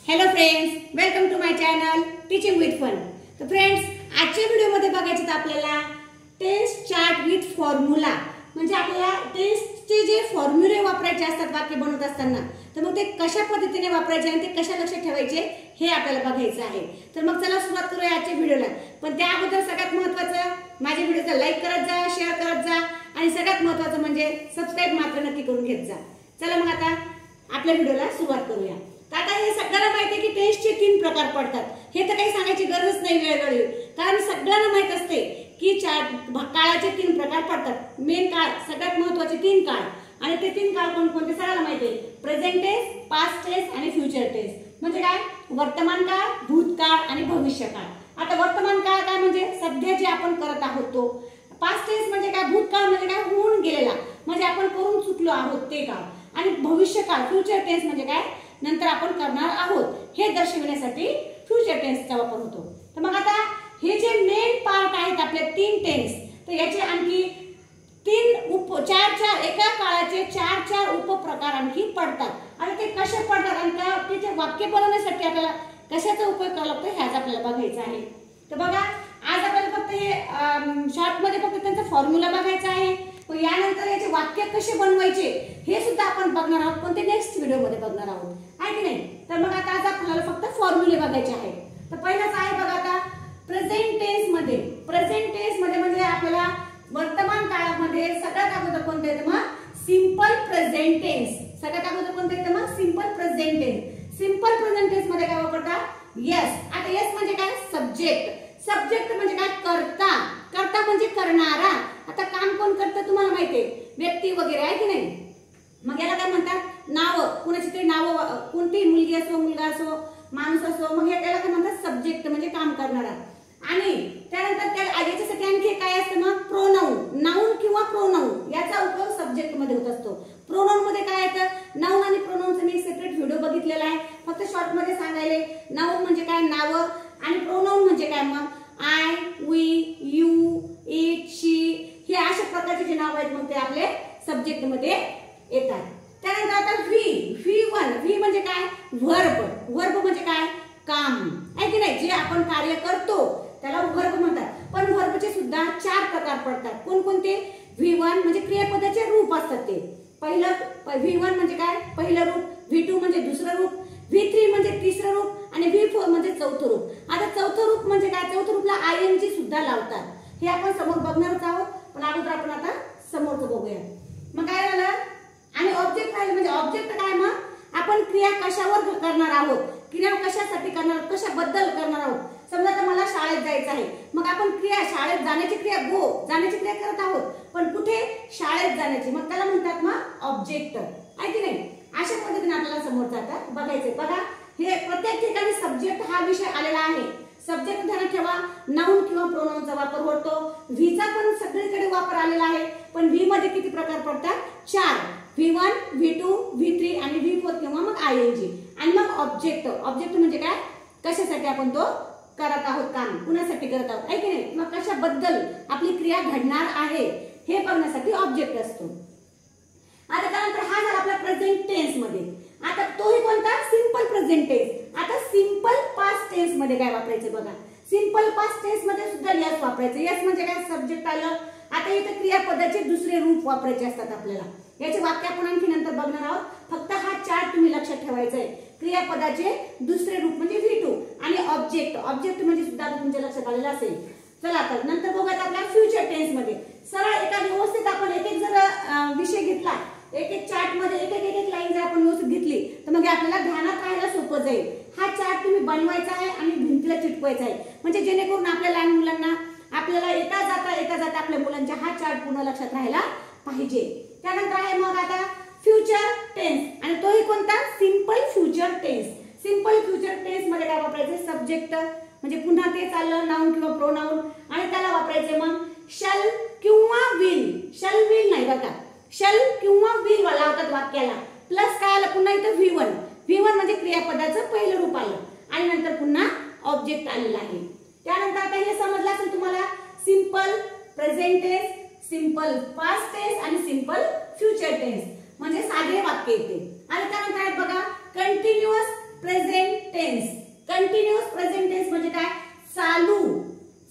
Hello friends, welcome to my channel teaching with fun. तर friends, आजच्या व्हिडिओमध्ये बघायचं आपल्याला टेन्स चार्ट विथ फॉर्म्युला, म्हणजे आपल्याला टेन्सचे जे फॉर्म्युले वापरायचे असतात वाक्य बनवत असताना, तर मग ते कशा पद्धतीने वापरायचे आणि ते कशा लक्षात ठेवायचे हे आपल्याला बघायचं आहे। तर मग चला सुरुवात करूया आजच्या व्हिडिओला। पण त्या अगोदर सगळ्यात महत्त्वाचं, माझ्या व्हिडिओला लाईक करत जा, शेअर करत जा आणि सगळ्यात महत्त्वाचं म्हणजे सबस्क्राइब मात्र नक्की करून घेत जा। चला मग आता आपल्या व्हिडिओला सुरुवात करूया। आता हे सगळ्यांना माहिती आहे की टेन्सचे 3 प्रकार पडतात। हे तर काही सांगायची गरजच नाही वेळोवेळी, कारण सगळ्यांना माहित असते की काळाचे 3 प्रकार पडतात। मेन काळ, सगळ्यात महत्त्वाचे 3 काळ, आणि ते 3 काळ कोणते सगळ्यांना माहिती आहे। प्रेझेंट टेन्स, पास्ट टेन्स आणि फ्युचर टेन्स। म्हणजे काय? वर्तमान काळ, भूतकाळ आणि भविष्यकाळ। आता वर्तमान काळ काय म्हणजे सध्या जे आपण करत आहोत तो। पास्ट टेन्स म्हणजे काय? भूतकाळ म्हणजे काय? होऊन गेलेला, म्हणजे आपण करून चुकलो आहोत ते काळ। आणि भविष्यकाळ, फ्युचर टेन्स म्हणजे काय? नंतर आपण करणार आहोत हे दर्शविण्यासाठी फ्युचर टेन्सचा वापर होतो। तर मग आता हे जे मेन पार्ट आहेत आपले 3 टेन्स, तर याचे आणखी 4 एका काळाचे 4 उपप्रकार आणखी पडतात। आणि ते कसे पडतात आणि त्याचे वाक्य बनवण्यासाठी आपल्याला कशाचा उपयोग करावा लागतो ह्याच आपल्याला बघायचं आहे। तर बघा, आज आपल्याला फक्त हे शॉर्ट मध्ये फक्त त्यांचा फॉर्म्युला बघायचा आहे। पण यानंतर याचे वाक्य कसे बनवायचे हे सुद्धा आपण बघणार आहोत, पण ते नेक्स्ट व्हिडिओ मध्ये बघणार आहोत, आहे की नाही। तर मग आता आज आपल्याला फक्त फॉर्म्युले बघायचे आहे। तर पहिलाच आहे बघा आता प्रेझेंट टेन्स मध्ये। प्रेझेंट टेन्स मध्ये म्हणजे आपल्याला वर्तमान काळामध्ये सगळ्यात अगोदर कोणतं येतं? मग सिंपल प्रेझेंट टेन्स। सगळ्यात अगोदर कोणतं येतं? मग simple present tense. Simple present tense मध्ये काय वापरतात? यस। आता यस म्हणजे काय? सब्जेक्ट। सब्जेक्ट म्हणजे काय? कर्ता। कर्ता म्हणजे करणारा। आता काम कोण करतं तुम्हाला माहिती आहे, व्यक्ती वगैरे, आहे की नाही। मग याला काय म्हणतात? नाव। कुणाची तरी नाव, कोणती मुलगी असो, मुलगा असो, माणूस असो, मग याला काय म्हणतात? सब्जेक्ट म्हणजे काम करणारा। आणि त्यानंतर याच्यासाठी आणखी काय असतं? मग प्रोनाउन। नाउन किंवा प्रोनाउन याचा उपयोग सब्जेक्ट मध्ये होत असतो। प्रोनाउन मध्ये काय येतं? नाउन आणि प्रोनाउनचा मी सेपरेट व्हिडिओ बघितलेला आहे, फक्त शॉर्ट मध्ये सांगायले। नाउन म्हणजे काय? नाव। आणि प्रोनाउन म्हणजे काय? मग आय, वी, यू, इट, शी, हे अशा प्रकारचे जे नाव आहेत मग ते आपले सब्जेक्ट मध्ये येतात। त्यानंतर आता व्ही म्हणजे काय? व्हर्ब। व्हर्ब म्हणजे काय? काम, आहे की नाही। जे आपण कार्य करतो त्याला व्हर्ब म्हणतात। पण व्हर्बचे सुद्धा 4 प्रकार पडतात। कोणकोणते? V1 म्हणजे क्रियापदाचे रूप असतात ते। पहिलं V1 म्हणजे काय? पहिलं रूप। V2 म्हणजे दुसरं रूप। V3 म्हणजे तिसरं रूप आणि V4 म्हणजे चौथं रूप। आता चौथं रूप म्हणजे काय? चौथं रूपला ING सुद्धा लावतात, हे आपण समोर बघणारच आहोत, पण अगोदर आपण आता समोरचं बघूया। मग काय झालं? आणि ऑब्जेक्ट राहिले, म्हणजे ऑब्जेक्ट काय? मग आपण क्रिया कशावर करणार आहोत, क्रिया कशासाठी करणार आहोत, कशाबद्दल करणार आहोत। समजा आता मला शाळेत जायचं आहे, मग आपण क्रिया, शाळेत जाण्याची क्रिया, गो, जाण्याची क्रिया करत आहोत, पण कुठे? शाळेत जाण्याची, मग त्याला म्हणतात मग ऑब्जेक्ट, आहे की नाही। अशा पद्धतीने आपल्याला समोरचं आता बघायचंय। बघा, हे प्रत्येक ठिकाणी सब्जेक्ट हा विषय आलेला आहे। सब्जेक्ट ध्यानात ठेवा, नाउन किंवा प्रोनाउनचा वापर होतो। व्हीचा पण सगळीकडे वापर आलेला आहे, पण व्ही मध्ये किती प्रकार पडतात? 4। V1, V2, V3 आणि V4 किंवा मग ING। आणि मग ऑब्जेक्ट। ऑब्जेक्ट म्हणजे काय? कशासाठी आपण तो करत आहोत काम, कुणासाठी करत आहोत, आहे की नाही। मग कशाबद्दल आपली क्रिया घडणार आहे हे बघण्यासाठी ऑब्जेक्ट असतो। आता त्यानंतर हा झाला आपला प्रेझेंट टेन्स मध्ये। आता तोही कोणता? Simple present tense. आता सिंपल पास्ट टेन्स मध्ये काय वापरायचं बघा। सिंपल पास्ट टेन्स मध्ये सुद्धा यस वापरायचं। यस म्हणजे काय? सब्जेक्ट आलं। आता इथे क्रियापदाचे दुसरे रूप वापरायचे असतात आपल्याला, याचे वाक्य आपण आणखी नंतर बघणार आहोत। फक्त हा चार्ट तुम्ही लक्षात ठेवायचा आहे। क्रियापदाचे दुसरे रूप म्हणजे V2 आणि ऑब्जेक्ट। ऑब्जेक्ट म्हणजे सुद्धा तुमच्या लक्षात आलेलं असेल। चला आता नंतर बघूयात आपल्या फ्युचर टेन्स मध्ये। सरळ एका व्यवस्थित आपण एक जर विषय घेतला, एक चार्ट मध्ये एक लाईन जर आपण व्यवस्थित घेतली, तर मग आपल्याला ध्यानात राहायला सोपं जाईल। हा चार्ट तुम्ही बनवायचा आहे आणि भिंतीला चिटकवायचा आहे, म्हणजे जेणेकरून आपल्या लहान मुलांना आपल्याला येता जाता आपल्या मुलांच्या हा चार्ट पूर्ण लक्षात राहायला पाहिजे। त्यानंतर आहे मग आता फ्युचर टेन्स, आणि तोही कोणता? Simple future tense. Simple future tense मध्ये काय वापरायचे? सब्जेक्ट म्हणजे पुन्हा ते चाललं, नाउन किंवा प्रोनाउन, आणि त्याला वापरायचे मग शल किंवा विल। शल विल नाही बघा, शल किंवा विल लावतात वाक्याला। प्लस काय आलं? पुन्हा इथं V1। V1 म्हणजे क्रियापदाचं पहिलं रूप आलं आणि नंतर पुन्हा ऑब्जेक्ट आलेला आहे। त्यानंतर आता हे समजलं असेल तुम्हाला, simple present tense, simple past tense आणि सिंपल फ्युचर टेन्स, म्हणजे साधे वाक्य येते। आणि त्यानंतर बघा कंटिन्युअस प्रेझेंट टेन्स। टेन्स म्हणजे काय, चालू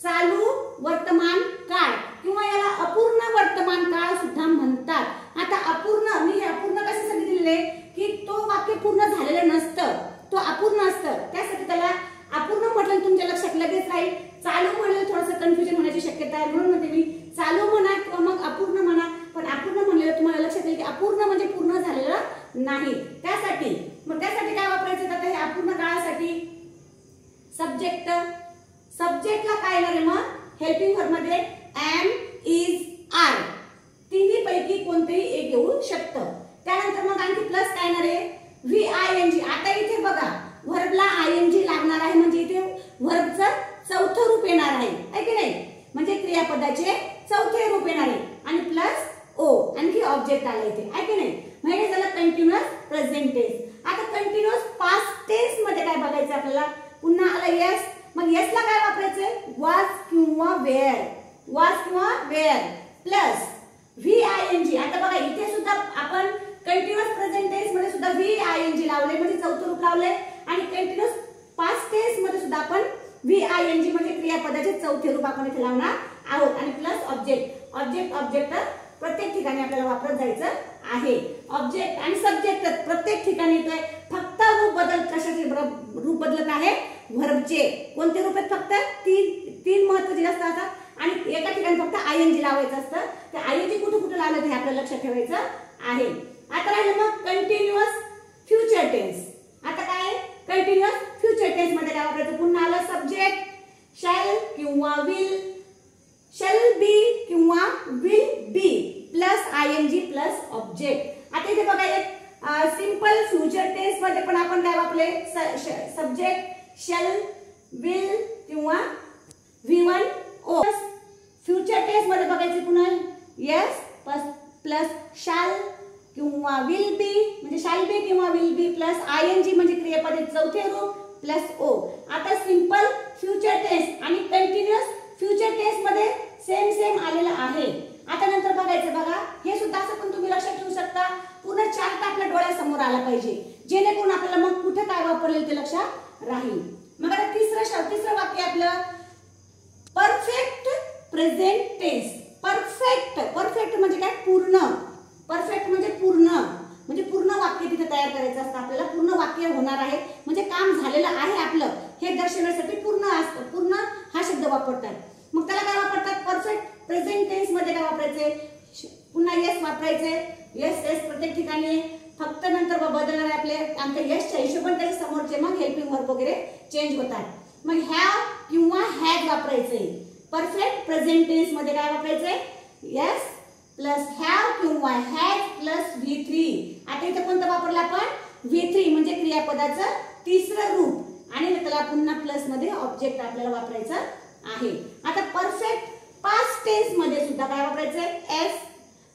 चालू वर्तमान काळ किंवा याला अपूर्ण वर्तमान काळ सुद्धा म्हणतात। आता अपूर्ण, मी हे अपूर्ण कशासाठी दिलेले की तो वाक्य पूर्ण झालेलं नसतं, तो अपूर्ण असतं, त्यासाठी त्याला अपूर्ण म्हटलं तुमच्या लक्षात लगेच राहील। चालू म्हणलं थोडंसं कन्फ्युजन होण्याची शक्यता आहे, म्हणून म्हणते मी चालू म्हणा किंवा मग अपूर्ण म्हणा, पण अपूर्ण म्हणलेलं तुम्हाला लक्षात येईल की अपूर्ण म्हणजे पूर्ण झालेलं नाही, त्यासाठी मग त्यासाठी काय वापरायचं आता हे अपूर्ण काळासाठी सब्जेक्ट, सब्जेक्टला काय येणार आहे मग हेल्पिंग वर्ब मध्ये एम, इज, आर तिन्ही पैकी कोणतेही एक येऊ शकतं। त्यानंतर मग आणखी प्लस काय येणार आहे VING। आता इथे बघा वर्बला ING लागणार आहे, म्हणजे इथे वर्बचं चौथं रूप येणार आहे की नाही, म्हणजे क्रियापदाचे चौथे रूप येणार आहे आणि प्लस ओ आणखी ऑब्जेक्ट आला इथे आहे की नाही, म्हणजे झालं कंटिन्युअस प्रेझेंट टेन्स। आता कंटिन्युअस पास्ट टेन्स मध्ये काय बघायचं आपल्याला, पुन्हा आला यस, मग यस ला काय वापरायचंय वाज किंवा वेअर, वाज किंवा वेअर प्लस VING। आता बघा इथे सुद्धा आपण कंटिन्युअस प्रेझेंट टेन्स मध्ये सुद्धा VING लावले म्हणजे चौथं रूप लावले आणि कंटिन्युअस पास्ट टेन्स मध्ये सुद्धा आपण VING म्हणजे क्रियापदाचे चौथे रूप आपण इथे लावणार आहोत आणि प्लस ऑब्जेक्ट, ऑब्जेक्ट प्रत्येक ठिकाणी आपल्याला वापरत जायचं आहे। ऑब्जेक्ट आणि सब्जेक्ट प्रत्येक ठिकाणी येतोय, फक्त रूप बदल कशाचे रूप बदलत आहे वर्बचे, कोणते रूप आहेत फक्त तीन महत्त्वाचे जास्त असतात आणि एका ठिकाणी फक्त ING लावायचं असतं, ते ING कुठे कुठे लावलं हे आपल्याला लक्षात ठेवायचं आहे। आता राहिलं मग कंटिन्युअस फ्युचर टेन्स। आता काय कंटिन्युअस फ्युचर टेन्स मध्ये काय वापरायचं, पुन्हा आलं सब्जेक्ट शॅल किंवा विल, शॅल बी किंवा will be plus ING plus object. आता इथे बघा एक सिंपल फ्युचर टेन्स मध्ये पण आपण काय वापरले सब्जेक्ट शॅल, विल किंवा V1O। फ्युचर टेन्स मध्ये बघायचे पुन्हा यस प्लस शॅल किंवा विल बी म्हणजे शॅल बी किंवा विल बी प्लस ING म्हणजे क्रियापदाचे चौथे रूप प्लस ओ। आता सिंपल फ्युचर टेन्स आणि कंटिन्युअस फ्युचर टेन्स मध्ये सेम आलेलं आहे। आता नंतर बघायचं बघा हे सुद्धा असं पण तुम्ही लक्षात ठेवू शकता, पूर्ण चार्ट आपल्या डोळ्यासमोर आला पाहिजे जेणेकरून आपल्याला मग कुठे काय वापरलेलं ते लक्षात राहील। मग आता तिसरं वाक्य आपलं परफेक्ट प्रेझेंट टेन्स। परफेक्ट म्हणजे काय पूर्ण, परफेक्ट म्हणजे पूर्ण वाक्य तिथे तयार करायचं असतं आपल्याला, पूर्ण वाक्य होणार आहे म्हणजे काम झालेलं आहे आपलं हे दर्शवण्यासाठी पूर्ण हा शब्द वापरतात। मग त्याला काय वापरतात परफेक्ट प्रेझेंट टेन्स मध्ये काय वापरायचे पुन्हा यस वापरायचे, यस प्रत्येक ठिकाणी फक्त नंतर बदलणार आहे आपले आमच्या यसच्या हिशोबाने त्याच्या समोरचे मग हेल्पिंग वर्ब वगैरे चेंज होतात। मग हॅव किंवा हॅज वापरायचे, परफेक्ट प्रेझेंट टेन्स मध्ये काय वापरायचे यस प्लस हॅव किंवा हॅज प्लस V3। आता इथे कोणतं वापरलं आपण V3 म्हणजे क्रियापदाचं तिसरं रूप आणि त्याला पुन्हा प्लस मध्ये ऑब्जेक्ट आपल्याला वापरायचं आहे। आता परफेक्ट पास्ट टेन्स मध्ये सुद्धा काय वापरायचं एस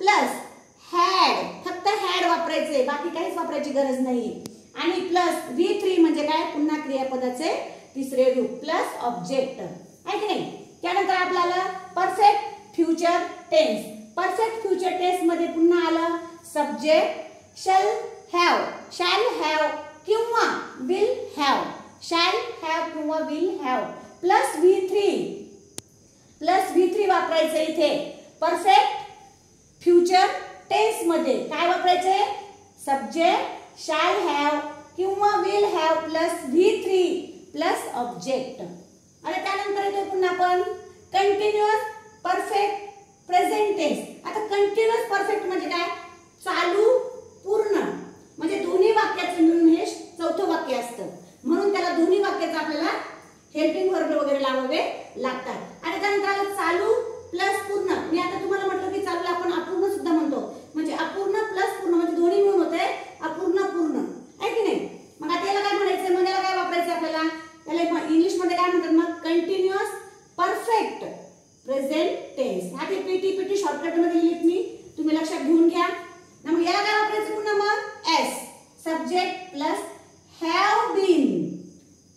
प्लस हॅड, फक्त हॅड वापरायचे बाकी काहीच वापरायची गरज नाही आणि प्लस V3 म्हणजे काय पुन्हा क्रियापदाचे तिसरे रूप प्लस ऑब्जेक्ट आहे की नाही। त्यानंतर आपल्याला perfect future tense. Perfect future tense मध्ये पुन्हा आलं सब्जेक्ट शॅल हॅव किंवा विल हॅव, शॅल हॅव किंवा विल हॅव प्लस V3 वापरायचं इथे। परफेक्ट फ्युचर टेन्स मध्ये काय वापरायचे सब्जेक्ट शॅल हॅव किंवा will have plus V3 plus object. आणि त्यानंतर येतो पुन्हा आपण कंटिन्युअस परफेक्ट प्रेझेंट टेन्स। आता कंटिन्युअस परफेक्ट म्हणजे काय चालू पूर्ण म्हणजे दोन्ही वाक्याचं मिळून हे चौथं वाक्य असतं, म्हणून त्याला दोन्ही वाक्याचं आपल्याला हेल्पिंग वर्ब वगैरे लावावे लागतात। आणि त्यानंतर चालू प्लस पूर्ण, मी आता तुम्हाला म्हटलं की चालूला आपण अपूर्ण सुद्धा म्हणतो म्हणजे अपूर्ण प्लस पूर्ण म्हणजे दोन्ही मिळून होते अपूर्ण पूर्ण आहे की नाही। मग आता याला काय म्हणायचं, मग याला काय वापरायचं आपल्याला, याला इंग्लिश मध्ये काय म्हणतात मग कंटिन्युअस परफेक्ट प्रेझेंट टेन्स। हा ते पीटी शॉर्टकट मध्ये लिहिलेत मी, तुम्ही लक्षात घेऊन घ्या। मग याला काय वापरायचं पुन्हा मग एस subject plus have been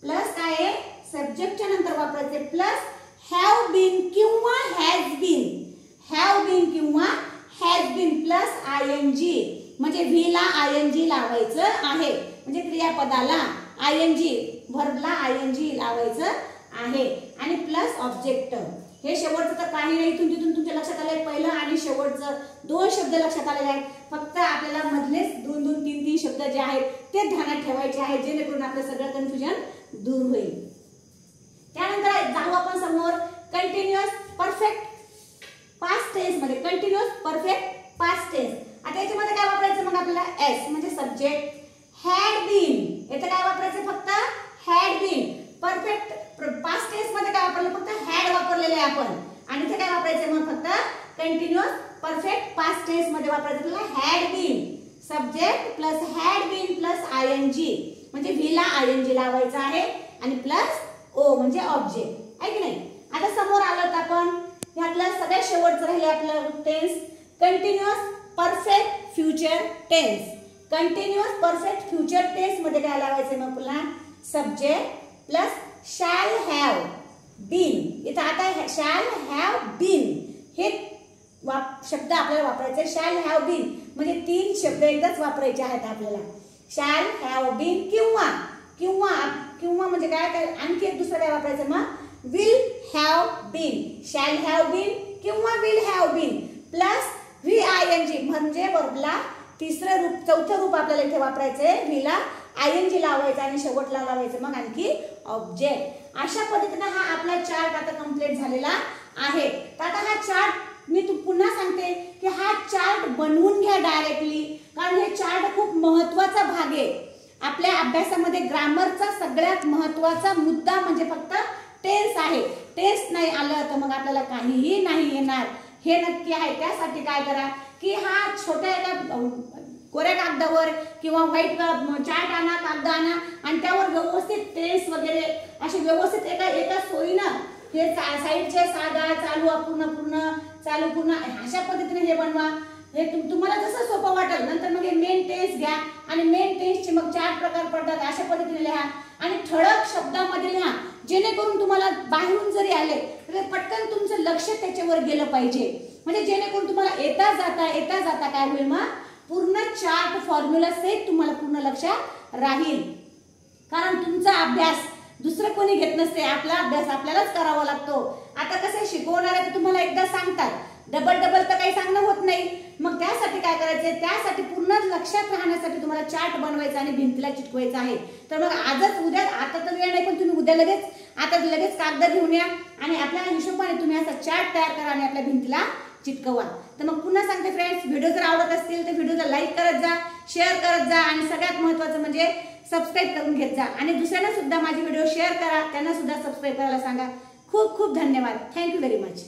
plus काय आहे सब्जेक्टच्या नंतर वापरायचे प्लस हॅव बीन किंवा हॅज बीन प्लस ING म्हणजे V ला ING लावायचं आहे म्हणजे क्रियापदाला ING व्हर्बला आयएनजी लावायचं आहे आणि प्लस ऑब्जेक्ट. हे शेवटचं तर काही नाही, इथून तिथून तुमच्या लक्षात आलंय. पहिलं आणि शेवटचं 2 शब्द लक्षात आलेले आहेत. फक्त आपल्याला मधलेच 2-2, 3-3 शब्द जे आहेत ते ध्यानात ठेवायचे आहेत, जेणेकरून आपलं सगळं कन्फ्युजन दूर होईल. त्यानंतर जाऊ आपण समोर कंटिन्युअस परफेक्ट पास्ट टेन्स मध्ये. Continuous perfect past tense. आता याच्यामध्ये काय वापरायचं मग आपल्याला एस म्हणजे सब्जेक्ट. हॅड बीन इथं काय वापरायचं फक्त had been. Perfect past tense मध्ये काय वापरलं फक्त हॅड वापरलेले आहे आपण. आणि इथे काय वापरायचं मग फक्त कंटिन्युअस परफेक्ट पास्ट टेन्स मध्ये वापरायचं आपल्याला had been. Subject plus had been plus ING म्हणजे व्ही ला आयएनजी लावायचा आहे आणि प्लस ओ म्हणजे ऑब्जेक्ट आहे की नाही. आता समोर आलो तर आपण यातलं सगळ्यात शेवटचं राहिले आपलं tense continuous perfect future tense. Continuous perfect future tense मध्ये काय लावायचं मग पुन्हा subject plus shall have been. इथं आता शॅल हॅव बीन हे शब्द आपल्याला वापरायचे. शॅल हॅव बीन म्हणजे 3 शब्द एकदाच वापरायचे आहेत आपल्याला. शॅल हॅव बीन किंवा किंवा किंवा म्हणजे काय आणखी एक दुसरं काय वापरायचं मग will have been. Shall have been किंवा will have been plus V ING म्हणजे वर्बला तिसरं रूप चौथं रूप आपल्याला इथे वापरायचंय. व्हीला आयएनजी लावायचं आणि शेवटला लावायचं मग आणखी ऑब्जेक्ट. अशा पद्धतीने हा आपला चार्ट आता कंप्लीट झालेला आहे. तर आता हा चार्ट मी पुन्हा सांगते की हा चार्ट बनवून घ्या डायरेक्टली, कारण हे चार्ट खूप महत्त्वाचा भाग आहे आपल्या अभ्यासामध्ये. ग्रामरचा सगळ्यात महत्त्वाचा मुद्दा म्हणजे फक्त टेन्स आहे. टेन्स नाही आलं तर मग आपल्याला काहीही नाही येणार हे नक्की आहे. त्यासाठी काय करा की हा छोट्या एका कोऱ्या कागदावर किंवा व्हाईट चार्ट आणा, कागद आणा आणि त्यावर व्यवस्थित टेन्स वगैरे असे व्यवस्थित एका सोयीनं हे साईडचे साधा चालू अपूर्ण पूर्ण चालू पूर्ण अशा पद्धतीने हे बनवा. हे तुम्हाला जसं सोपं वाटेल. नंतर मग हे मेन टेन्स घ्या आणि मेन टेन्सचे मग 4 प्रकार पडतात अशा पद्धतीने लिहा आणि ठळक शब्दामध्ये लिहा, जेणेकरून तुम्हाला बाहेरून जरी आले तर पटकन तुमचं लक्ष त्याच्यावर गेलं पाहिजे. म्हणजे जेणेकरून तुम्हाला येता जाता काय होईल मग पूर्ण चार्ट फॉर्म्युला सहित तुम्हाला पूर्ण लक्षात राहील. कारण तुमचा अभ्यास दुसरं कोणी घेत नसते, आपला अभ्यास आपल्यालाच करावा लागतो. आता कसं शिकवणारे तर तुम्हाला एकदा सांगतात, डबल तर काही सांगणं होत नाही. मग त्यासाठी काय करायचंय, त्यासाठी पूर्ण लक्षात राहण्यासाठी तुम्हाला चार्ट बनवायचा आणि भिंतीला चिटकवायचा आहे. तर मग आजच उद्या, आता तर वेळ नाही पण तुम्ही उद्या लगेच कागद घेऊन या आणि आपल्या हिशोबाने तुम्ही असा चार्ट तयार करा आणि आपल्या भिंतीला चिटकवा. तर मग पुन्हा सांगते फ्रेंड्स, व्हिडिओ जर आवडत असतील तर व्हिडिओला लाईक करत जा, शेअर करत जा आणि सगळ्यात महत्त्वाचं म्हणजे सबस्क्राइब करून घेत जा आणि दुसऱ्यांना सुद्धा माझे व्हिडिओ शेअर करा, त्यांना सुद्धा सबस्क्राइब करायला सांगा. खूप खूप धन्यवाद. Thank you very much.